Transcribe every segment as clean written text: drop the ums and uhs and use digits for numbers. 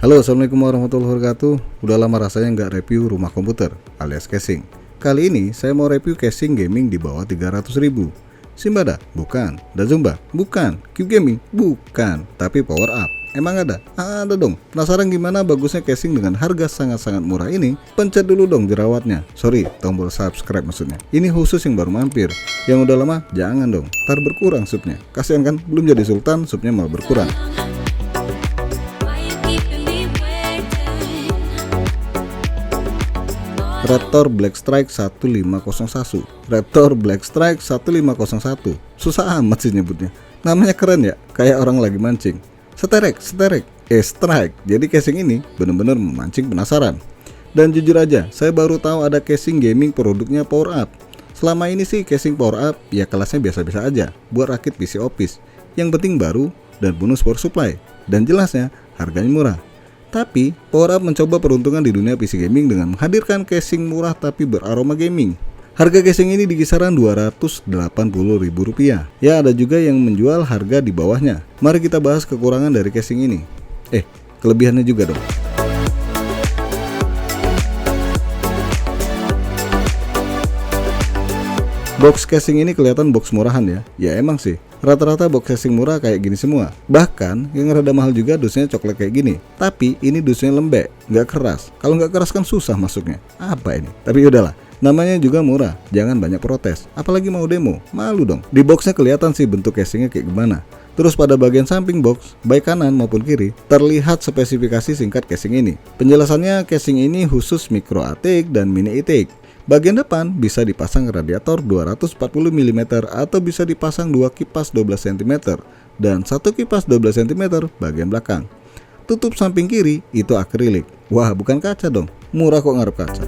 Halo, assalamualaikum warahmatullahi wabarakatuh. Udah lama rasanya nggak review rumah komputer alias casing. Kali ini saya mau review casing gaming di bawah 300.000. Simbada? Bukan. Dazumba? Bukan. Cube Gaming? Bukan. Tapi Power Up? Emang ada? Ada dong. Penasaran gimana bagusnya casing dengan harga sangat-sangat murah ini? Pencet dulu dong jerawatnya. Sorry, tombol subscribe maksudnya. Ini khusus yang baru mampir. Yang udah lama, jangan dong. Ntar berkurang subnya. Kasian kan? Belum jadi sultan, subnya malah berkurang. Raptor Black Strike 1501. Raptor Black Strike 1501. Susah amat sih nyebutnya. Namanya keren ya, kayak orang lagi mancing. Strike. Jadi casing ini bener-bener memancing penasaran. Dan jujur aja, saya baru tahu ada casing gaming produknya Power Up. Selama ini sih casing Power Up ya kelasnya biasa-biasa aja, buat rakit PC Office. Yang penting baru dan bonus power supply. Dan jelasnya harganya murah. Tapi, Power Up mencoba peruntungan di dunia PC gaming dengan menghadirkan casing murah tapi beraroma gaming. Harga casing ini di kisaran Rp280.000. Ya, ada juga yang menjual harga di bawahnya. Mari kita bahas kekurangan dari casing ini. Kelebihannya juga dong. Box casing ini kelihatan box murahan ya. Ya emang sih. Rata-rata box casing murah kayak gini semua. Bahkan yang rada mahal juga dusnya coklat kayak gini. Tapi ini dusnya lembek, nggak keras. Kalau nggak keras kan susah masuknya. Apa ini? Tapi udahlah, namanya juga murah. Jangan banyak protes. Apalagi mau demo, malu dong. Di boxnya kelihatan sih bentuk casingnya kayak gimana. Terus pada bagian samping box, baik kanan maupun kiri, terlihat spesifikasi singkat casing ini. Penjelasannya, casing ini khusus micro ATX dan mini ATX. Bagian depan bisa dipasang radiator 240 mm atau bisa dipasang 2 kipas 12 cm dan 1 kipas 12 cm bagian belakang. Tutup samping kiri itu akrilik. Wah, bukan kaca dong. Murah kok ngarep kaca.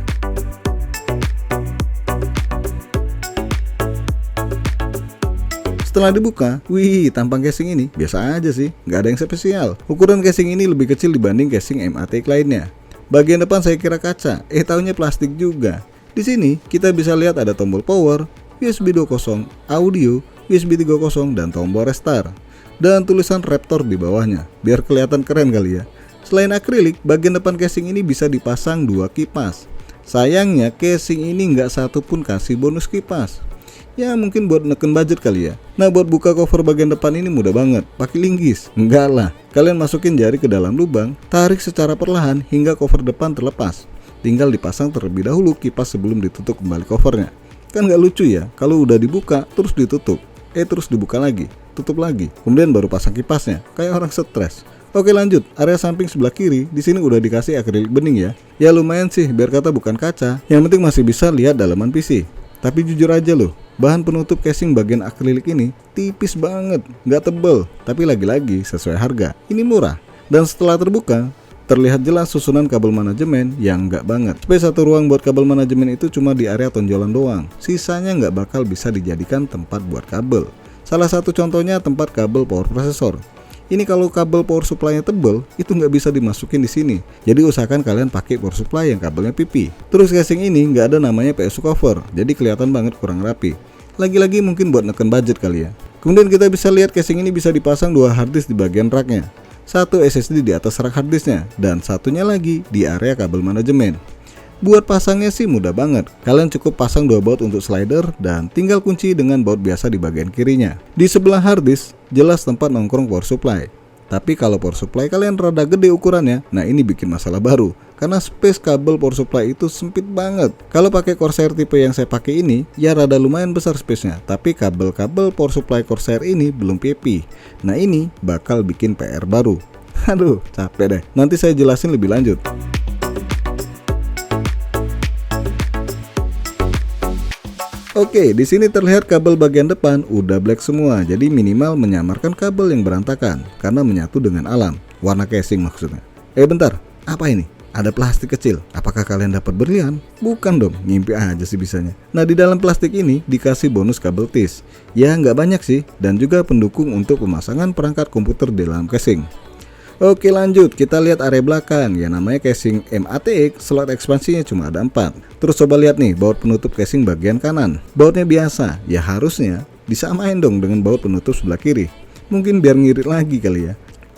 Setelah dibuka, wih, tampang casing ini biasa aja sih, nggak ada yang spesial. Ukuran casing ini lebih kecil dibanding casing MATX lainnya. Bagian depan saya kira kaca, taunya plastik juga. Di sini kita bisa lihat ada tombol power, USB 2.0, audio, USB 3.0 dan tombol restart. Dan tulisan Raptor di bawahnya, biar kelihatan keren kali ya. Selain akrilik, bagian depan casing ini bisa dipasang 2 kipas. Sayangnya casing ini nggak satu pun kasih bonus kipas. Ya mungkin buat neken budget kali ya. Nah, buat buka cover bagian depan ini mudah banget, pakai linggis. Enggak lah, kalian masukin jari ke dalam lubang, tarik secara perlahan hingga cover depan terlepas. Tinggal dipasang terlebih dahulu kipas sebelum ditutup kembali covernya. Kan nggak lucu ya kalau udah dibuka terus ditutup, terus dibuka lagi, tutup lagi, kemudian baru pasang kipasnya, kayak orang stres. Oke, lanjut, area samping sebelah kiri di sini udah dikasih akrilik bening ya. Ya lumayan sih, biar kata bukan kaca, yang penting masih bisa lihat dalaman PC. Tapi jujur aja loh, bahan penutup casing bagian akrilik ini tipis banget, nggak tebel, tapi lagi-lagi sesuai harga. Ini murah. Dan setelah terbuka, terlihat jelas susunan kabel manajemen yang nggak banget. Space satu ruang buat kabel manajemen itu cuma di area tonjolan doang. Sisanya nggak bakal bisa dijadikan tempat buat kabel. Salah satu contohnya tempat kabel power processor. Ini kalau kabel power supply-nya tebel, itu nggak bisa dimasukin di sini. Jadi usahakan kalian pakai power supply yang kabelnya PP. Terus casing ini nggak ada namanya PSU cover, jadi kelihatan banget kurang rapi. Lagi-lagi mungkin buat neken budget kali ya. Kemudian kita bisa lihat casing ini bisa dipasang 2 harddisk di bagian raknya. Satu SSD di atas rak harddisknya dan satunya lagi di area kabel manajemen. Buat pasangnya sih mudah banget. Kalian cukup pasang 2 baut untuk slider dan tinggal kunci dengan baut biasa di bagian kirinya. Di sebelah harddisk jelas tempat nongkrong power supply. Tapi kalau power supply kalian rada gede ukurannya, nah ini bikin masalah baru. Karena space kabel power supply itu sempit banget. Kalau pakai Corsair tipe yang saya pakai ini, ya rada lumayan besar space-nya. Tapi kabel-kabel power supply Corsair ini belum PP. Nah ini bakal bikin PR baru. Aduh, capek deh. Nanti saya jelasin lebih lanjut. Oke, di sini terlihat kabel bagian depan udah black semua, jadi minimal menyamarkan kabel yang berantakan karena menyatu dengan alam. Warna casing maksudnya. Bentar, apa ini? Ada plastik kecil. Apakah kalian dapat berlian? Bukan dong, ngimpi aja sih bisanya. Nah, di dalam plastik ini dikasih bonus kabel TIS. Ya nggak banyak sih, dan juga pendukung untuk pemasangan perangkat komputer di dalam casing. Oke, lanjut, kita lihat area belakang. Ya namanya casing MATX, slot ekspansinya cuma ada 4. Terus coba lihat nih baut penutup casing bagian kanan. Bautnya biasa, ya harusnya disamain dong dengan baut penutup sebelah kiri. Mungkin biar ngirit lagi kali ya.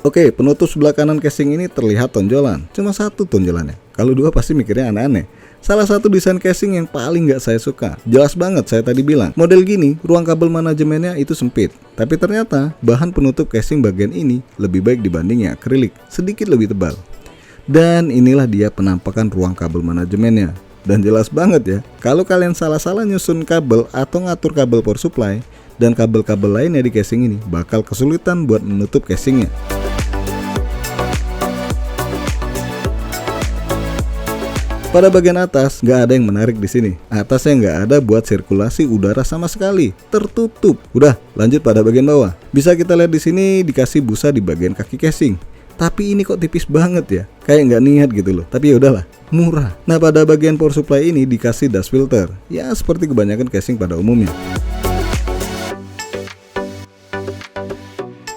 Oke, penutup sebelah kanan casing ini terlihat tonjolan, cuma satu tonjolannya. Kalau dua pasti mikirnya aneh-aneh. Salah satu desain casing yang paling nggak saya suka. Jelas banget saya tadi bilang, model gini ruang kabel manajemennya itu sempit. Tapi ternyata bahan penutup casing bagian ini lebih baik dibanding yang akrilik, sedikit lebih tebal. Dan inilah dia penampakan ruang kabel manajemennya. Dan jelas banget ya, kalau kalian salah-salah nyusun kabel atau ngatur kabel power supply dan kabel-kabel lainnya di casing ini, bakal kesulitan buat menutup casingnya. Pada bagian atas nggak ada yang menarik di sini. Atasnya nggak ada buat sirkulasi udara sama sekali, tertutup. Udah, lanjut pada bagian bawah. Bisa kita lihat di sini dikasih busa di bagian kaki casing. Tapi ini kok tipis banget ya, kayak nggak niat gitu loh. Tapi ya udahlah, murah. Nah, pada bagian power supply ini dikasih dust filter. Ya seperti kebanyakan casing pada umumnya.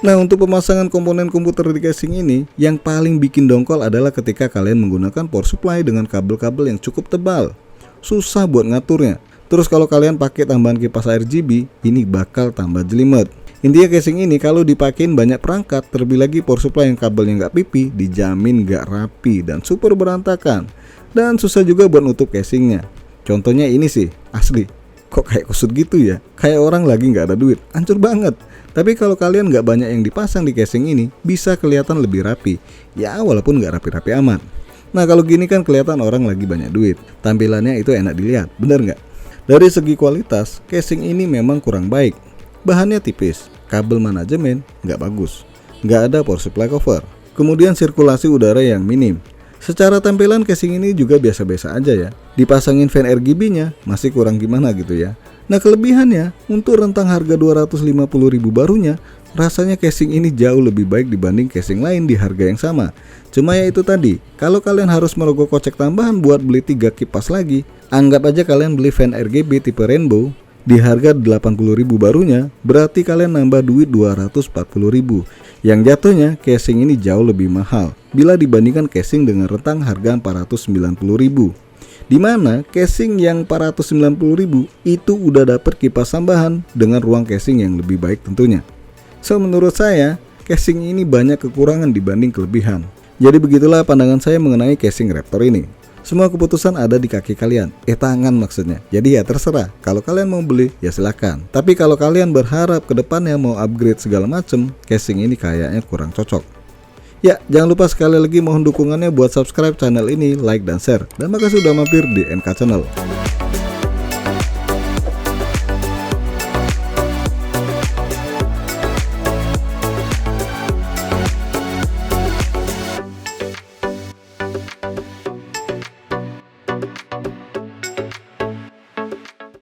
Nah, untuk pemasangan komponen komputer di casing ini, yang paling bikin dongkol adalah ketika kalian menggunakan power supply dengan kabel-kabel yang cukup tebal. Susah buat ngaturnya. Terus kalau kalian pakai tambahan kipas RGB, ini bakal tambah jelimet. Intinya casing ini kalau dipakein banyak perangkat, terlebih lagi power supply yang kabelnya nggak pipi, dijamin nggak rapi dan super berantakan. Dan susah juga buat nutup casingnya. Contohnya ini sih, asli. Kok kayak kusut gitu ya? Kayak orang lagi nggak ada duit, hancur banget. Tapi kalau kalian nggak banyak yang dipasang di casing ini, bisa kelihatan lebih rapi. Ya walaupun nggak rapi-rapi amat. Nah kalau gini kan kelihatan orang lagi banyak duit. Tampilannya itu enak dilihat, bener nggak? Dari segi kualitas, casing ini memang kurang baik. Bahannya tipis, kabel manajemen nggak bagus, nggak ada power supply cover. Kemudian sirkulasi udara yang minim. Secara tampilan casing ini juga biasa-biasa aja ya. Dipasangin fan RGB-nya masih kurang gimana gitu ya. Nah kelebihannya, untuk rentang harga 250.000 barunya, rasanya casing ini jauh lebih baik dibanding casing lain di harga yang sama. Cuma ya itu tadi, kalau kalian harus merogoh kocek tambahan buat beli 3 kipas lagi, anggap aja kalian beli fan RGB tipe rainbow di harga 80.000 barunya, berarti kalian nambah duit 240.000. Yang jatuhnya casing ini jauh lebih mahal bila dibandingkan casing dengan rentang harga 490.000. Dimana casing yang 490.000 itu udah dapet kipas tambahan dengan ruang casing yang lebih baik tentunya. So menurut saya, casing ini banyak kekurangan dibanding kelebihan. Jadi begitulah pandangan saya mengenai casing Raptor ini. Semua keputusan ada di kaki kalian, tangan maksudnya. Jadi ya terserah, kalau kalian mau beli ya silakan. Tapi kalau kalian berharap ke depannya mau upgrade segala macem, casing ini kayaknya kurang cocok. Ya, jangan lupa sekali lagi mohon dukungannya buat subscribe channel ini, like dan share. Dan makasih sudah mampir di NK Channel.